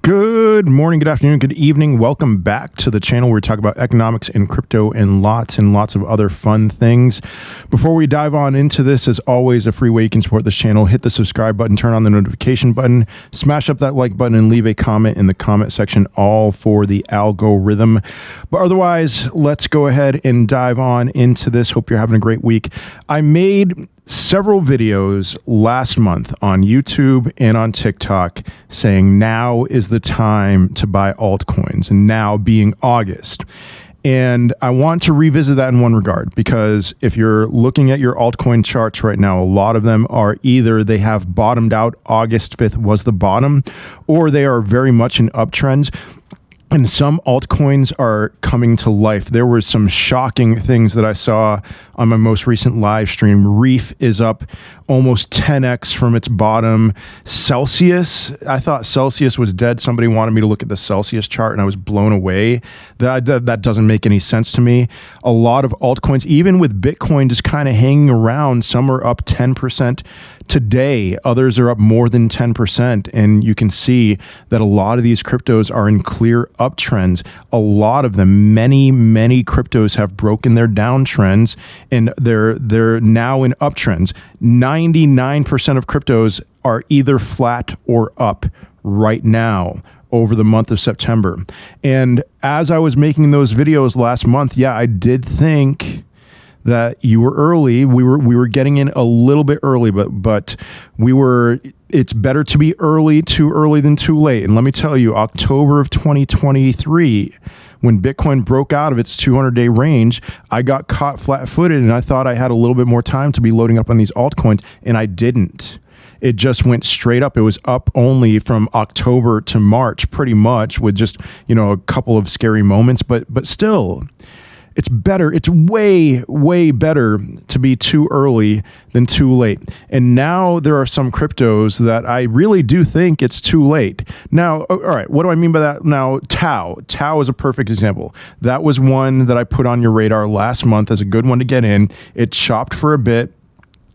Good morning, good afternoon, good evening. Welcome back to the channel where we talk about economics and crypto and lots of other fun things. Before we dive on into this, as always, a free way you can support this channel. Hit the subscribe button, turn on the notification button, smash up that like button, and leave a comment in the comment section, all for the algorithm. But otherwise, let's go ahead and dive on into this. Hope you're having a great week. I made several videos last month on YouTube and on TikTok saying now is the time to buy altcoins, and now being August. And I want to revisit that in one regard, because if you're looking at your altcoin charts right now, a lot of them are either they have bottomed out, August 5th was the bottom, or they are very much in uptrends. And some altcoins are coming to life. There were some shocking things that I saw on my most recent live stream. Reef is up almost 10x from its bottom. Celsius, I thought Celsius was dead. Somebody wanted me to look at the Celsius chart, and I was blown away. That doesn't make any sense to me. A lot of altcoins, even with Bitcoin just kind of hanging around, some are up 10% today. Others are up more than 10%. And you can see that a lot of these cryptos are in clear uptrends. A lot of them, many cryptos have broken their downtrends, and they're now in uptrends. 99% of cryptos are either flat or up right now over the month of September. And as I was making those videos last month, yeah, I did think that you were early. We were getting in a little bit early, but it's better to be too early than too late. And let me tell you, October of 2023, when Bitcoin broke out of its 200-day range, I got caught flat-footed, and I thought I had a little bit more time to be loading up on these altcoins, and I didn't. It just went straight up. It was up only from October to March, pretty much, with just, a couple of scary moments, but still, it's better. It's way better to be too early than too late. And now there are some cryptos that I really do think it's too late. Now, all right, what do I mean by that? Now, Tau is a perfect example. That was one that I put on your radar last month as a good one to get in. It chopped for a bit,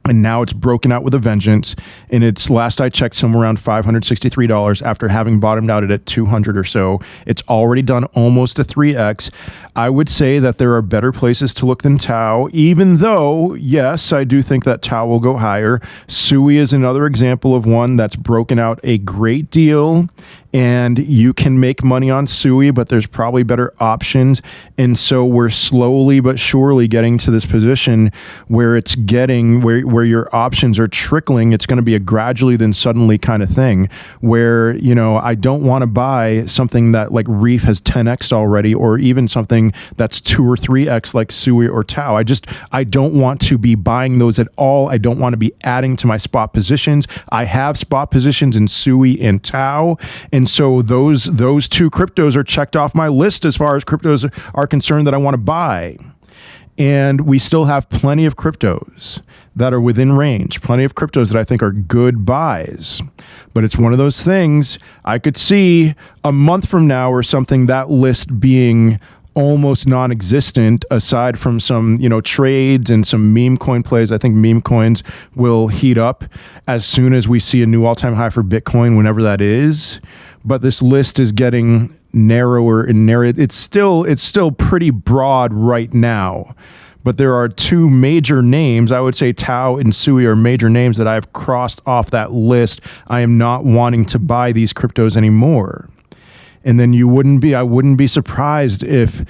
and now it's broken out with a vengeance. And it's, last I checked, somewhere around $563 after having bottomed out at 200 or so. It's already done almost a 3x. I would say that there are better places to look than Tau, even though, yes, I do think that Tau will go higher. Sui is another example of one that's broken out a great deal, and you can make money on Sui, but there's probably better options. And so we're slowly but surely getting to this position where it's getting where your options are trickling. It's going to be a gradually then suddenly kind of thing where, I don't want to buy something that like Reef has 10x already, or even something that's 2 or 3x like Sui or Tau. I don't want to be buying those at all. I don't want to be adding to my spot positions. I have spot positions in Sui and Tau. And so those two cryptos are checked off my list as far as cryptos are concerned that I want to buy. And we still have plenty of cryptos that are within range, plenty of cryptos that I think are good buys. But it's one of those things I could see a month from now or something, that list being almost non-existent, aside from some, trades and some meme coin plays. I think meme coins will heat up as soon as we see a new all-time high for Bitcoin, whenever that is. But this list is getting narrower and narrower. It's still pretty broad right now. But there are two major names. I would say Tau and Sui are major names that I've crossed off that list. I am not wanting to buy these cryptos anymore. And then I wouldn't be surprised if,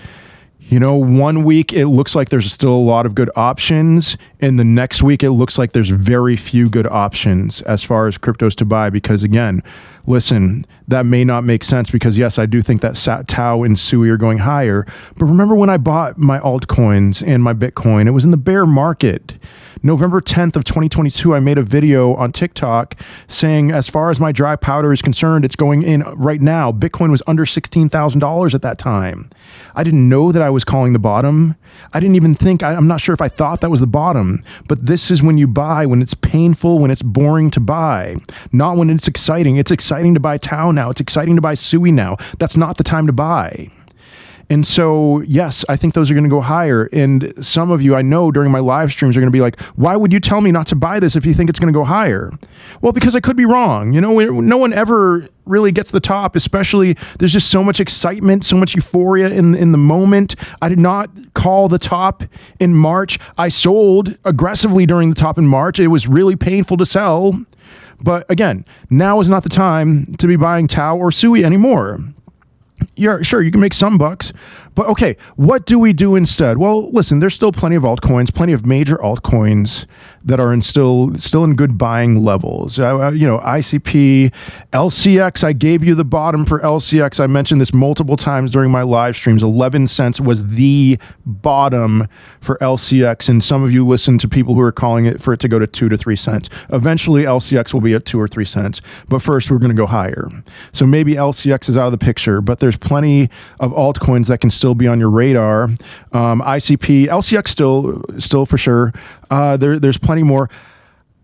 1 week it looks like there's still a lot of good options, and the next week it looks like there's very few good options as far as cryptos to buy. Because again, listen, that may not make sense, because yes, I do think that Tau and Sui are going higher. But remember when I bought my altcoins and my Bitcoin, it was in the bear market. November 10th of 2022, I made a video on TikTok saying, as far as my dry powder is concerned, it's going in right now. Bitcoin was under $16,000 at that time. I didn't know that I was calling the bottom. I didn't even think, I'm not sure if I thought that was the bottom. But this is when you buy, when it's painful, when it's boring to buy, not when it's exciting. It's exciting to buy Tau now. It's exciting to buy Sui now. That's not the time to buy. And so, yes, I think those are going to go higher. And some of you I know during my live streams are going to be like, why would you tell me not to buy this if you think it's going to go higher? Well, because I could be wrong. You know, no one ever really gets the top, especially there's just so much excitement, so much euphoria in the moment. I did not call the top in March. I sold aggressively during the top in March. It was really painful to sell. But again, now is not the time to be buying Tau or Sui anymore. Yeah, sure, you can make some bucks, but okay, what do we do instead? Well, listen, there's still plenty of altcoins, plenty of major altcoins that are still in good buying levels. ICP, LCX, I gave you the bottom for LCX. I mentioned this multiple times during my live streams. 11 cents was the bottom for LCX, and some of you listen to people who are calling it for it to go to 2 to 3 cents. Eventually, LCX will be at 2 or 3 cents, but first we're going to go higher. So maybe LCX is out of the picture, but there's plenty of altcoins that can still be on your radar. ICP, LCX still for sure. There's plenty more.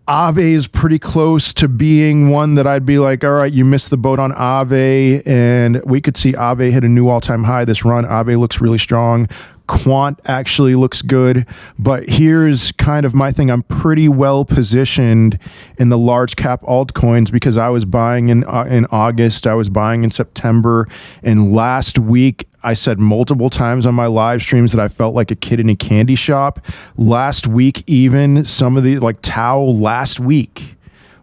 Aave is pretty close to being one that I'd be like, all right, you missed the boat on Aave, and we could see Aave hit a new all-time high this run. Aave looks really strong. Quant actually looks good, but here's kind of my thing. I'm pretty well positioned in the large cap altcoins because I was buying in August, I was buying in September, and last week I said multiple times on my live streams that I felt like a kid in a candy shop. Last week, even some of the like Tau last week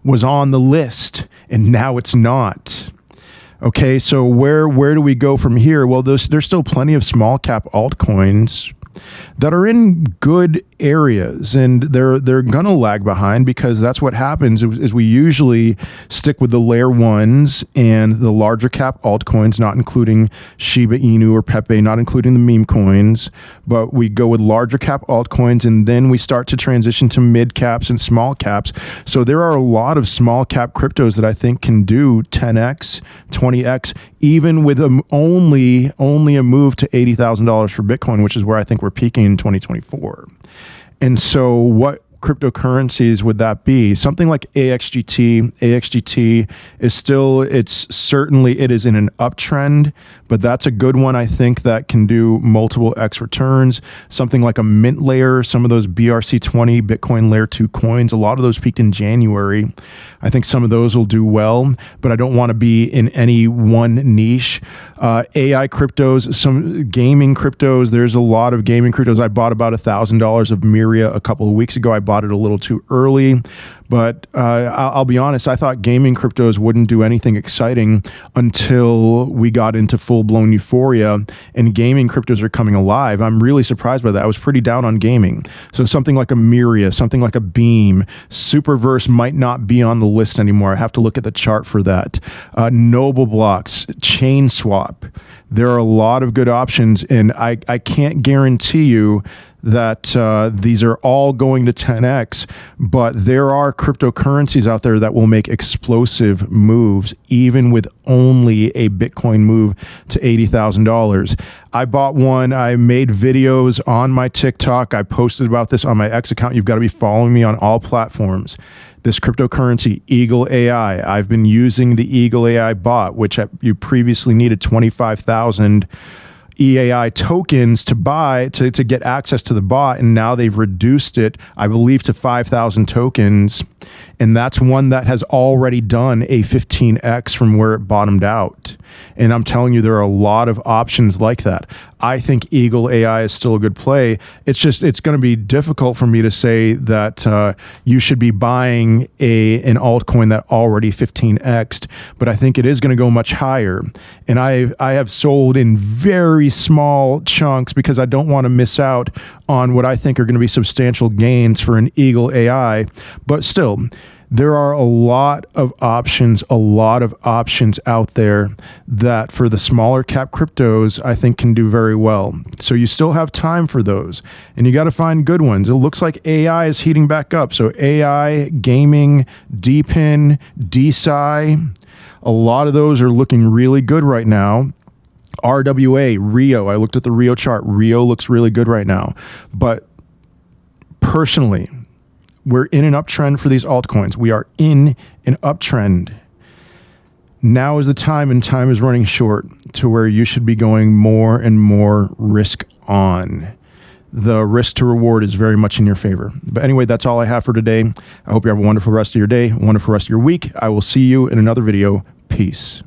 was on the list, and now it's not. Okay, so where do we go from here? Well, there's still plenty of small cap altcoins that are in good areas, and they're gonna lag behind because that's what happens is we usually stick with the layer ones and the larger cap altcoins, not including Shiba Inu or Pepe, not including the meme coins, but we go with larger cap altcoins, and then we start to transition to mid caps and small caps. So there are a lot of small cap cryptos that I think can do 10x, 20x, even with only a move to $80,000 for Bitcoin, which is where I think we're peaking in 2024. And so what cryptocurrencies would that be? Something like AXGT. AXGT is still, it is in an uptrend, but that's a good one, I think, that can do multiple X returns. Something like a Mint Layer, some of those BRC20 Bitcoin Layer 2 coins, a lot of those peaked in January. I think some of those will do well, but I don't want to be in any one niche. AI cryptos, some gaming cryptos, there's a lot of gaming cryptos. I bought about $1,000 of Myria a couple of weeks ago. I bought it a little too early, but I'll be honest, I thought gaming cryptos wouldn't do anything exciting until we got into full-blown euphoria, and gaming cryptos are coming alive. I'm really surprised by that. I was pretty down on gaming. So something like a Myria, something like a Beam, Superverse might not be on the list anymore. I have to look at the chart for that. Noble Blocks, ChainSwap. There are a lot of good options, and I can't guarantee you that these are all going to 10x, but there are cryptocurrencies out there that will make explosive moves, even with only a Bitcoin move to $80,000. I bought one. I made videos on my TikTok. I posted about this on my X account. You've got to be following me on all platforms. This cryptocurrency, Eagle AI. I've been using the Eagle AI bot, which you previously needed 25,000 EAI tokens to buy to get access to the bot, and now they've reduced it, I believe, to 5,000 tokens, and that's one that has already done a 15x from where it bottomed out. And I'm telling you, there are a lot of options like that. I think Eagle AI is still a good play. It's going to be difficult for me to say that you should be buying an altcoin that already 15x'd, but I think it is going to go much higher. And I have sold in very small chunks because I don't want to miss out on what I think are going to be substantial gains for an Eagle AI. But still, there are a lot of options out there that for the smaller cap cryptos, I think can do very well. So you still have time for those, and you got to find good ones. It looks like AI is heating back up. So AI, gaming, DPIN, DeSci, a lot of those are looking really good right now. RWA, Rio, I looked at the Rio chart. Rio looks really good right now. But personally, we're in an uptrend for these altcoins. We are in an uptrend. Now is the time, and time is running short to where you should be going more and more risk on. The risk to reward is very much in your favor. But anyway, that's all I have for today. I hope you have a wonderful rest of your day, a wonderful rest of your week. I will see you in another video. Peace.